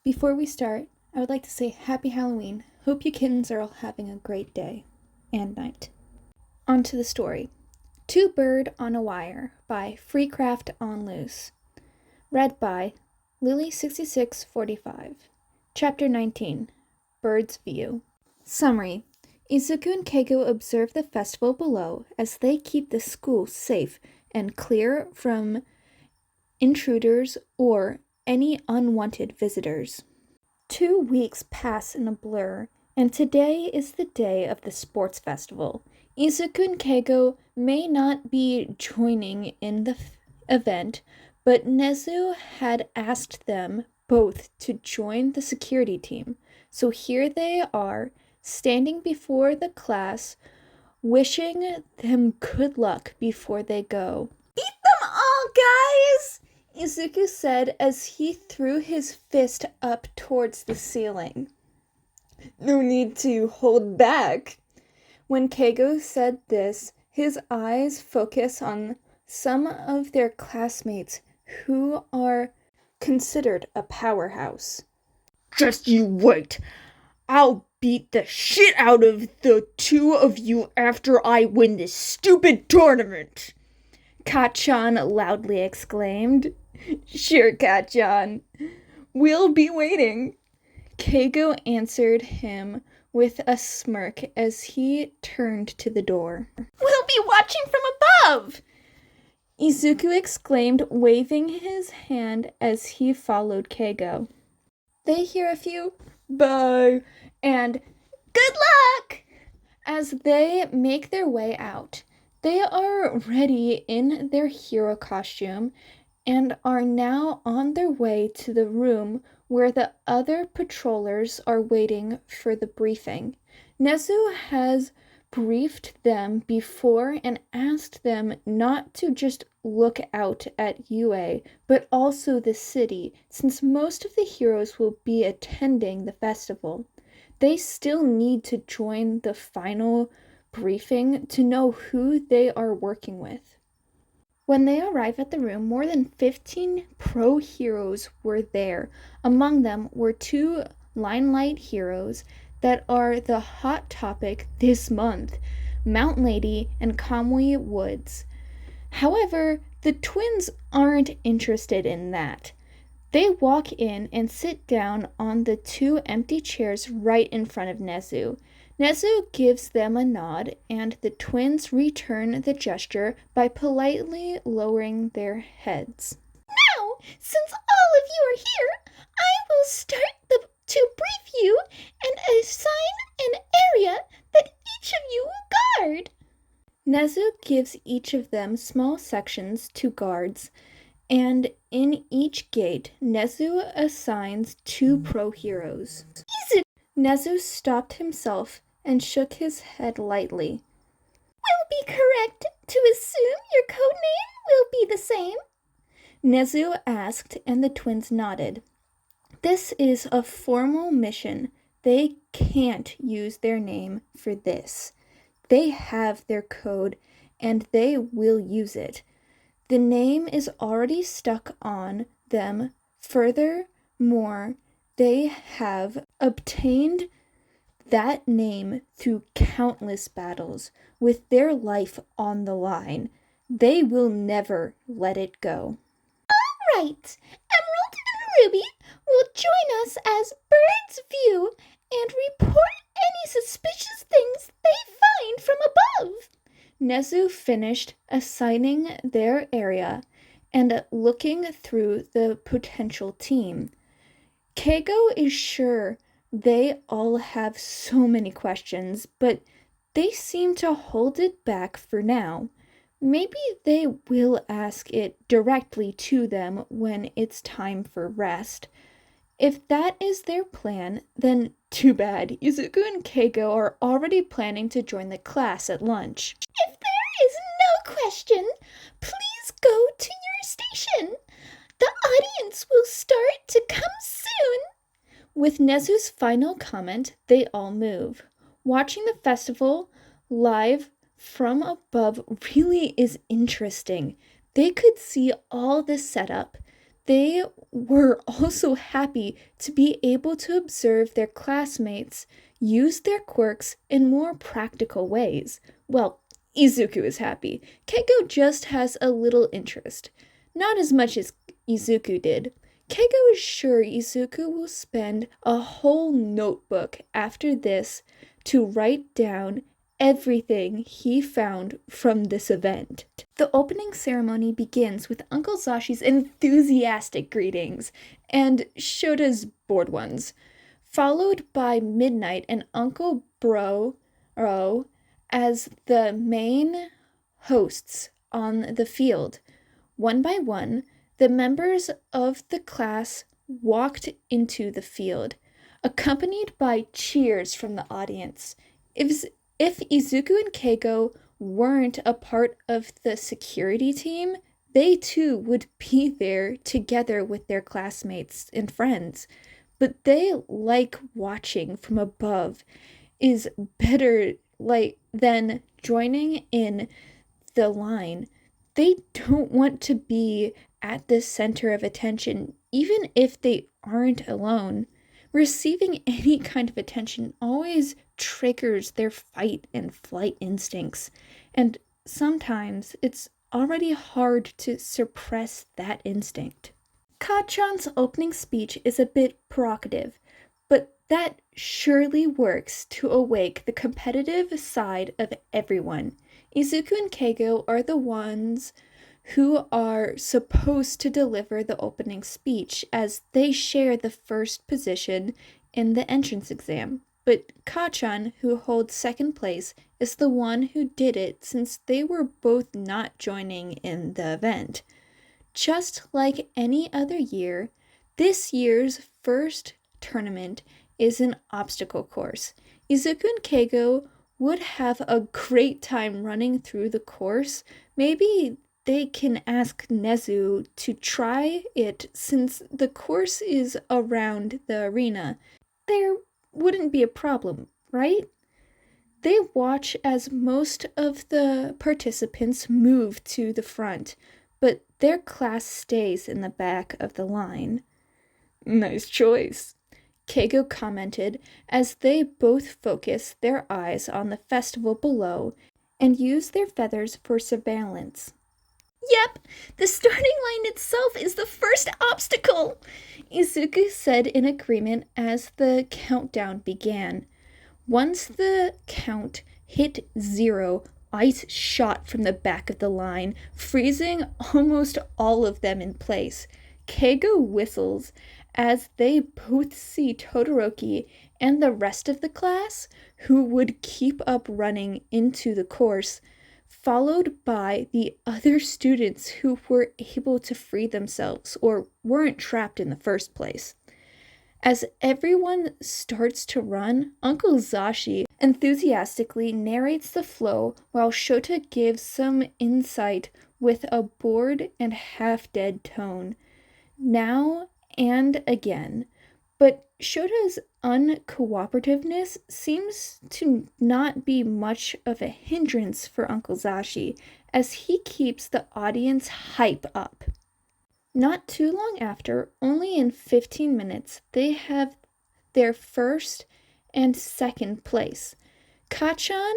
Before we start, I would like to say Happy Halloween. Hope you kittens are all having a great day and night. On to the story. Two Bird on a Wire by Freecraft on Loose. Read by Lily6645. Chapter 19. Bird's View. Summary. Izuku and Keigo observe the festival below as they keep the school safe and clear from intruders or any unwanted visitors. 2 weeks pass in a blur, and today is the day of the sports festival. Izuku and Keigo may not be joining in the event, but Nezu had asked them both to join the security team. So here they are, standing before the class, wishing them good luck before they go. "Beat them all, guys!" Izuku said as he threw his fist up towards the ceiling. "No need to hold back." When Keigo said this, his eyes focus on some of their classmates who are considered a powerhouse. "Just you wait. I'll beat the shit out of the two of you after I win this stupid tournament," Kachan loudly exclaimed. "Sure, Kachan. We'll be waiting." Keigo answered him with a smirk as he turned to the door. "We'll be watching from above!" Izuku exclaimed, waving his hand as he followed Keigo. They hear a few "bye" and "good luck" as they make their way out. They are ready in their hero costume and are now on their way to the room where the other patrollers are waiting for the briefing. Nezu has briefed them before and asked them not to just look out at UA, but also the city, since most of the heroes will be attending the festival. They still need to join the final briefing to know who they are working with. When they arrive at the room, more than 15 pro heroes were there. Among them were 2 limelight heroes that are the hot topic this month, Mountain Lady and Kamui Woods. However, the twins aren't interested in that. They walk in and sit down on the 2 empty chairs right in front of Nezu. Nezu gives them a nod, and the twins return the gesture by politely lowering their heads. "Now, since all of you are here, I will start to brief you and assign an area that each of you will guard." Nezu gives each of them small sections to guards, and in each gate, Nezu assigns 2 pro heroes. Nezu stopped himself and shook his head lightly. "Will it be correct to assume your code name will be the same?" Nezu asked, and the twins nodded. This is a formal mission. They can't use their name for this. They have their code, and they will use it. The name is already stuck on them. Furthermore, they have obtained that name through countless battles. With their life on the line, they will never let it go. "All right, Emerald and Ruby will join us as Bird's View and report any suspicious things they find from above." Nezu finished assigning their area and looking through the potential team. Keigo is sure they all have so many questions, but they seem to hold it back for now. Maybe they will ask it directly to them when it's time for rest. If that is their plan, then too bad. Izuku and Keigo are already planning to join the class at lunch. "If there is no question, please go to your station. The audience will start to come soon." With Nezu's final comment, they all move. Watching the festival live from above really is interesting. They could see all the setup, They were also happy to be able to observe their classmates use their quirks in more practical ways. Well, Izuku is happy. Keigo just has a little interest. Not as much as Izuku did. Keigo is sure Izuku will spend a whole notebook after this to write down everything he found from this event. The opening ceremony begins with Uncle Zashi's enthusiastic greetings and Shota's bored ones, followed by Midnight and Uncle Bro as the main hosts on the field. One by one, the members of the class walked into the field, accompanied by cheers from the audience. If Izuku and Keigo weren't a part of the security team, they too would be there together with their classmates and friends. But they like watching from above is better than joining in the line. They don't want to be at the center of attention, even if they aren't alone. Receiving any kind of attention always triggers their fight and flight instincts, and sometimes it's already hard to suppress that instinct. Kachan's opening speech is a bit provocative, but that surely works to awake the competitive side of everyone. Izuku and Keigo are the ones who are supposed to deliver the opening speech, as they share the first position in the entrance exam. But Kachan, who holds second place, is the one who did it since they were both not joining in the event. Just like any other year, this year's first tournament is an obstacle course. Izuku and Keigo would have a great time running through the course. Maybe they can ask Nezu to try it since the course is around the arena. There wouldn't be a problem, right? They watch as most of the participants move to the front, but their class stays in the back of the line. Nice choice, Keigo commented as they both focus their eyes on the festival below and use their feathers for surveillance. Yep, the starting line itself is the first obstacle, Izuku said in agreement as the countdown began. Once the count hit 0, ice shot from the back of the line, freezing almost all of them in place. Keigo whistles as they both see Todoroki and the rest of the class, who would keep up running into the course, followed by the other students who were able to free themselves or weren't trapped in the first place. As everyone starts to run, Uncle Zashi enthusiastically narrates the flow while Shota gives some insight with a bored and half-dead tone. Now and again. But Shota's uncooperativeness seems to not be much of a hindrance for Uncle Zashi, as he keeps the audience hype up. Not too long after, only in 15 minutes, they have their first and second place. Kachan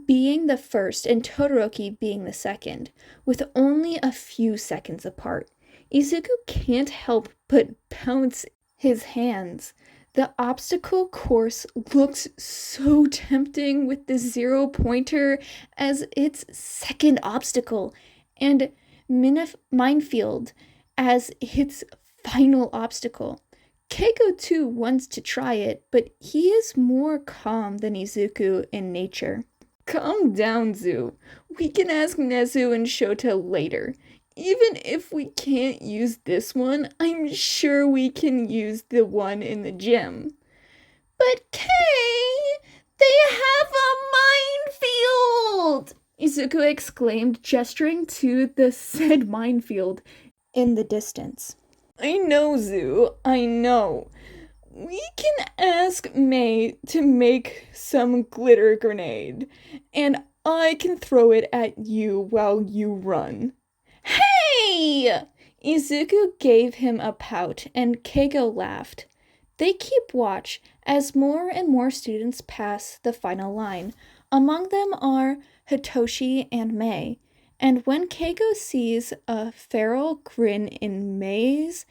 being the first and Todoroki being the second, with only a few seconds apart. Izuku can't help but bounce his hands. The obstacle course looks so tempting with the 0-pointer as its second obstacle, and minefield as its final obstacle. Keiko too wants to try it, but he is more calm than Izuku in nature. Calm down, Zu. We can ask Nezu and Shota later. Even if we can't use this one, I'm sure we can use the one in the gym. But Kay, they have a minefield! Izuku exclaimed, gesturing to the said minefield in the distance. I know, Zu, I know. We can ask May to make some glitter grenade, and I can throw it at you while you run. Hey! Izuku gave him a pout, and Keigo laughed. They keep watch as more and more students pass the final line. Among them are Hitoshi and Mei. And when Keigo sees a feral grin in Mei's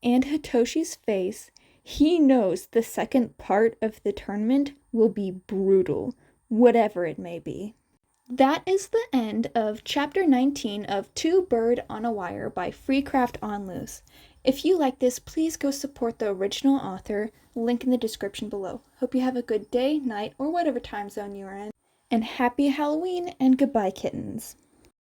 and Hitoshi's face, he knows the second part of the tournament will be brutal, whatever it may be. That is the end of Chapter 19 of Two Bird on a Wire by Freecraft on Loose. If you like this, please go support the original author, link in the description below. Hope you have a good day, night, or whatever time zone you are in. And happy Halloween and goodbye, kittens.